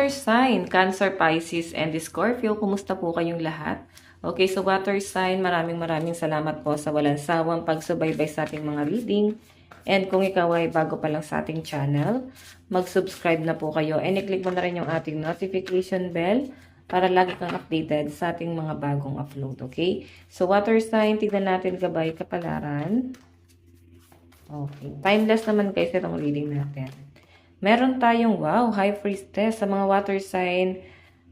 water sign, Cancer, Pisces, and Scorpio, kumusta po kayong lahat? Okay, so water sign, maraming salamat po sa walang sawang pagsubaybay sa ating mga reading. And kung ikaw ay bago pa lang sa ating channel, mag-subscribe na po kayo and i-click mo na rin yung ating notification bell para lagi kang updated sa ating mga bagong upload, okay? So water sign, tignan natin gabay kapalaran. Okay, timeless naman guys itong reading natin. Meron tayong, wow, High Priestess sa mga water sign.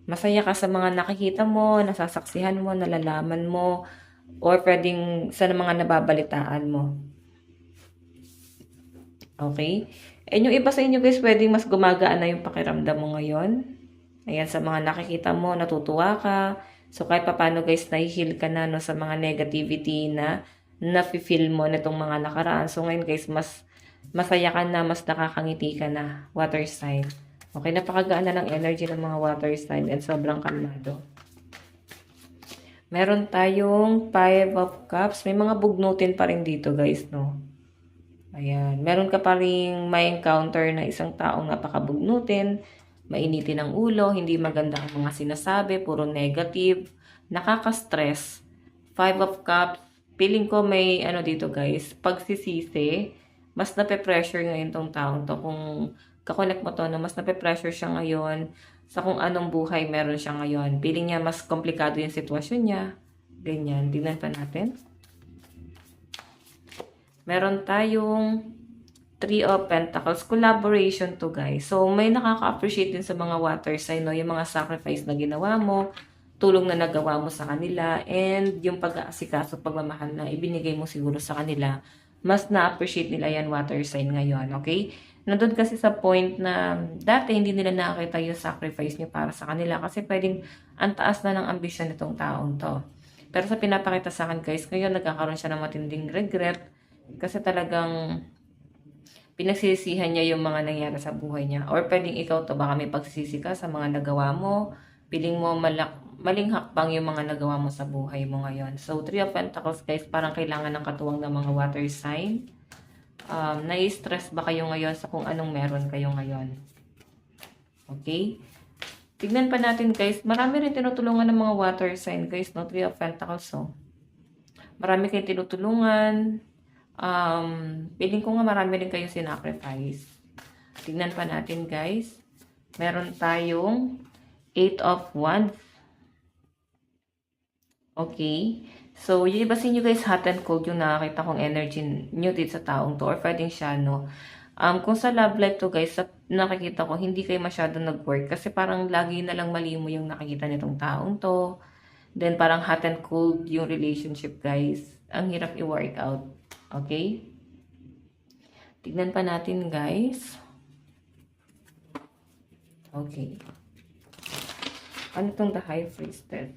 Masaya ka sa mga nakikita mo, nasasaksihan mo, nalalaman mo, or pwedeng sa mga nababalitaan mo. Okay? And yung iba sa inyo guys, pwedeng mas gumagaan na yung pakiramdam mo ngayon. Ayan, sa mga nakikita mo, natutuwa ka. So, kahit papano guys, nahihil ka na no, sa mga negativity na nafe-feel mo nitong mga nakaraan. So, ngayon guys, mas masaya ka na, mas nakakangiti ka na, water sign. Okay, napakagaan na ng energy ng mga water sign and sobrang kalmado. Meron tayong 5 of Cups. May mga bugnutin pa rin dito guys, no? Ayan, meron ka pa rin may encounter na isang taong napakabugnutin, mainitin ang ulo, hindi maganda ang mga sinasabi, puro negative, nakaka-stress. 5 of Cups, feeling ko may ano dito guys, pagsisisi, mas nape-pressure ngayon tong taong to. Kung kakonect mo to, no, mas nape-pressure siya ngayon sa kung anong buhay meron siya ngayon. Feeling niya mas komplikado yung sitwasyon niya. Ganyan. Tingnan pa natin. Meron tayong 3 of Pentacles. Collaboration to guys. So, may nakaka-appreciate din sa mga water sign, no? Yung mga sacrifice na ginawa mo, tulong na nagawa mo sa kanila, and yung pag-aasikaso, pagmamahal na ibinigay mo siguro sa kanila, mas na-appreciate nila yan water sign ngayon, okay? Nandun kasi sa point na dati hindi nila nakakita yung sacrifice nyo para sa kanila kasi pwedeng ang taas na ng ambisyon nitong taong to. Pero sa pinapakita sa akin guys, ngayon nagkakaroon siya ng matinding regret kasi talagang pinagsisihan niya yung mga nangyari sa buhay niya. Or pwedeng ikaw to, baka may pagsisisi ka sa mga nagawa mo, piling mo maling hakbang yung mga nagawa mo sa buhay mo ngayon. So, 3 of Pentacles guys, parang kailangan ng katuwang ng mga water sign. Nai-stress ba kayo ngayon sa kung anong meron kayo ngayon? Okay? Tignan pa natin guys, marami rin tinutulungan ng mga water sign guys, no? 3 of Pentacles, so. Marami kayong tinutulungan. Feeling ko nga marami rin kayong sinacrifice. Tignan pa natin guys. Meron tayong 8 of Wands. Okay. So, yung iba sa inyo guys, hot and cold yung nakakita kong energy nyo dito sa taong to. Or pwedeng siya, no? Kung sa love life to guys, nakikita ko, hindi kayo masyado nag-work. Kasi parang lagi na lang mali mo yung nakikita nitong taong to. Then, parang hot and cold yung relationship guys. Ang hirap i-work out. Okay? Tignan pa natin guys. Okay. Ano tong the High Priestess?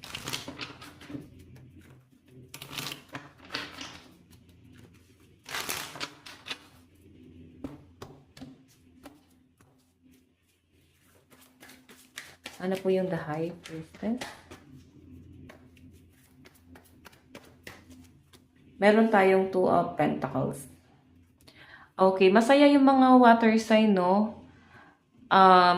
Ano po yung the High Priestess? Meron tayong 2 of Pentacles. Okay, masaya yung mga water sign, no?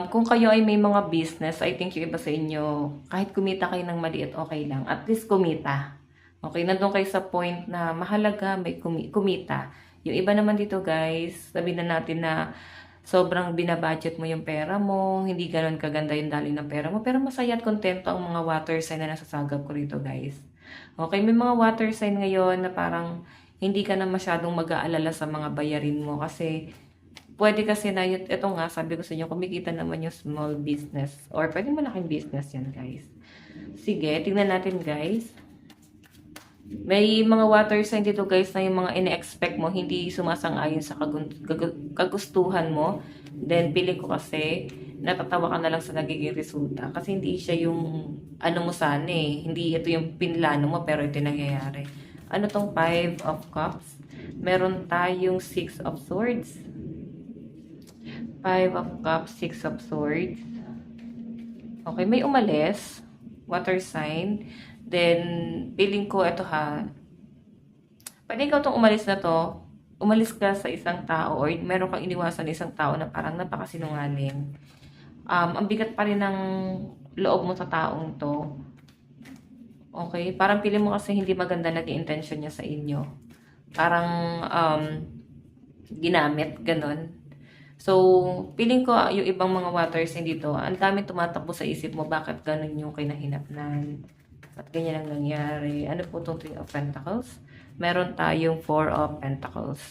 Kung kayo ay may mga business, I think yung iba sa inyo, kahit kumita kayo ng maliit, okay lang. At least kumita. Okay, nandun kayo sa point na mahalaga may kumita. Yung iba naman dito guys, sabihin na natin na sobrang binabudget mo yung pera mo, hindi ganun kaganda yung daloy ng pera mo, pero masaya at kontento ang mga water sign na nasasagap ko rito guys. Okay, may mga water sign ngayon na parang hindi ka na masyadong mag-aalala sa mga bayarin mo kasi pwede kasi na yun, ito nga, sabi ko sa inyo, kumikita naman yung small business or pwede malaking business yan guys. Sige, tingnan natin guys. May mga water sign dito guys na yung mga ine-expect mo hindi sumasang-ayon sa kagustuhan mo. Then, piling ko kasi natatawa ka na lang sa nagiging resulta. Kasi hindi siya yung ano mo sana eh. Hindi ito yung pinlano mo pero ito nangyayari. Ano tong 5 of Cups? Meron tayong 6 of Swords. 5 of Cups, 6 of Swords. Okay, may umalis. Water sign. Then, feeling ko, ito ha, pwede ikaw itong umalis na to, umalis ka sa isang tao or meron kang iniwasan isang tao na parang napakasinungaling. ang bigat pa rin ng loob mo sa taong to. Okay? Parang feeling mo kasi hindi maganda naging intention niya sa inyo. Parang ginamit, ganun. So, feeling ko yung ibang mga water sign dito, ang dami tumatakbo sa isip mo, bakit ganun yung kinahinatnan? At ganyan ang nangyari. Ano po itong Three of Pentacles? Meron tayong Four of Pentacles.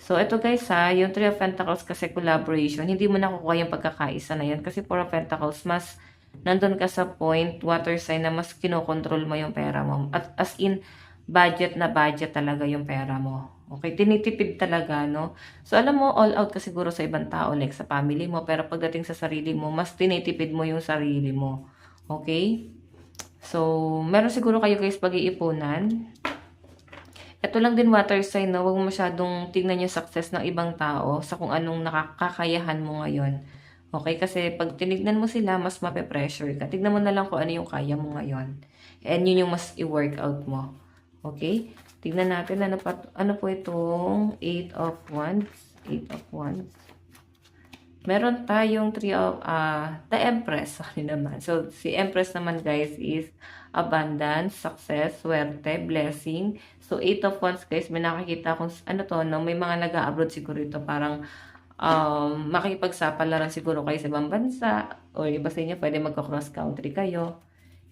So, ito guys ha, yung Three of Pentacles kasi collaboration, hindi mo nakukuha yung pagkakaisa na yan. Kasi Four of Pentacles, mas nandun ka sa point, water sign, na mas kinokontrol mo yung pera mo. At as in, budget na budget talaga yung pera mo. Okay, tinitipid talaga, no? So, alam mo, all out ka siguro sa ibang tao, like sa family mo, pero pagdating sa sarili mo, mas tinitipid mo yung sarili mo. Okay? So, meron siguro kayo guys pag-iipunan. Ito lang din water sign na huwag masyadong tingnan yung success ng ibang tao sa kung anong nakakakayahan mo ngayon. Okay? Kasi pag tinignan mo sila, mas mape-pressure ka. Tignan mo na lang kung ano yung kaya mo ngayon. And yun yung mas i-workout mo. Okay? Tignan natin ano po itong 8 of Wands. 8 of Wands. Meron tayong the Empress. Sorry naman. So, si Empress naman guys is abundance, success, swerte, blessing. So, 8 of Wands guys, may nakakita kung ano to, no? May mga nag-a-abroad siguro ito. Parang makipagsapalaran siguro kayo sa ibang bansa. O iba sa inyo, pwede magka-cross country kayo.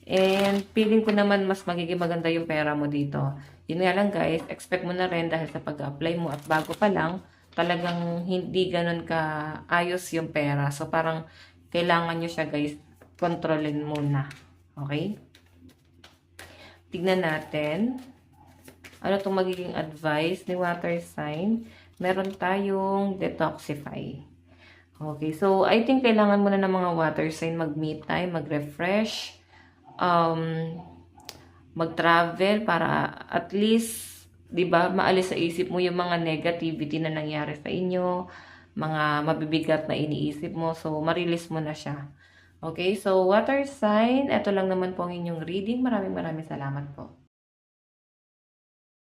And feeling ko naman mas magiging maganda yung pera mo dito. Yun nga lang guys, expect mo na rin dahil sa pag-apply mo at bago pa lang, talagang hindi ganun ka ayos yung pera. So parang kailangan nyo siya guys, kontrolin muna. Okay? Tignan natin. Ano itong magiging advice ni water sign? Meron tayong detoxify. Okay, so I think kailangan muna ng mga water sign mag-me time, mag-refresh, mag-travel para at least 'di ba, maalis sa isip mo yung mga negativity na nangyari sa inyo, mga mabibigat na iniisip mo. So, ma-release mo na siya. Okay, so water sign, ito lang naman po ang inyong reading. Maraming salamat po.